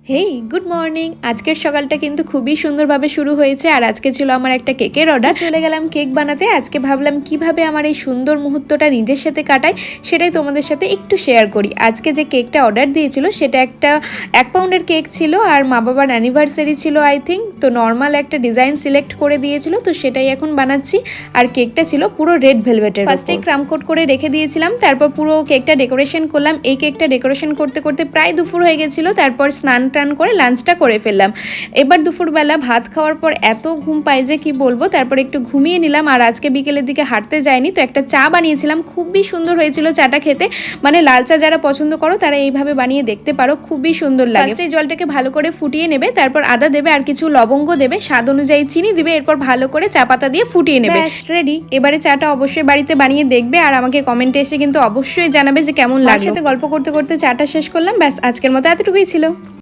Hey good morning. আজকের সকালটা কিন্তু খুবই সুন্দরভাবে শুরু হয়েছে। আর আজকে ছিল আমার একটা কেকের অর্ডার। চলে গেলাম কেক বানাতে। আজকে ভাবলাম কিভাবে আমার এই সুন্দর মুহূর্তটা নিজের সাথে কাটাই সেটাই তোমাদের সাথে একটু শেয়ার করি। আজকে যে কেকটা অর্ডার দিয়েছিল সেটা একটা 1 পাউন্ডের কেক ছিল আর মা বাবার অ্যানিভার্সারি ছিল আই থিঙ্ক। তো নর্মাল একটা ডিজাইন সিলেক্ট করে দিয়েছিল, তো সেটাই এখন বানাচ্ছি। আর কেকটা ছিল পুরো রেড ভেলভেটের। ফার্স্টেই ক্রাম কোট করে রেখে দিয়েছিলাম, তারপর পুরো কেকটা ডেকোরেশন করলাম। এই কেকটা ডেকোরেশন করতে করতে প্রায় দুপুর হয়ে গেছিলো। তারপর স্নান টান করে লাঞ্চটা করে ফেললাম। এবার দুপুরবেলা ভাত খাওয়ার পর এত ঘুম পাই যে কি বলবো, তারপর একটু ঘুমিয়ে নিলাম। আর আজকে বিকেলের দিকে হাঁটতে যাইনি, তো একটা চা বানিয়েছিলাম, খুবই সুন্দর হয়েছিল চাটা খেতে। মানে লাল চা যারা পছন্দ করো তারা এইভাবে বানিয়ে দেখতে পারো, খুবই সুন্দর লাগে। ফার্স্টে জলটাকে ভালো করে ফুটিয়ে নেবে, তারপর আদা দেবে আর কিছু লবঙ্গ দেবে, স্বাদ অনুযায়ী চিনি দিবে, এরপর ভালো করে চা পাতা দিয়ে ফুটিয়ে নেবে। রেডি। এবারে চাটা অবশ্যই বাড়িতে বানিয়ে দেখবে আর আমাকে কমেন্টে এসে কিন্তু অবশ্যই জানাবে যে কেমন লাগে। সাথে গল্প করতে করতে চাটা শেষ করলাম। ব্যাস, আজকের মতো এতটুকুই ছিল।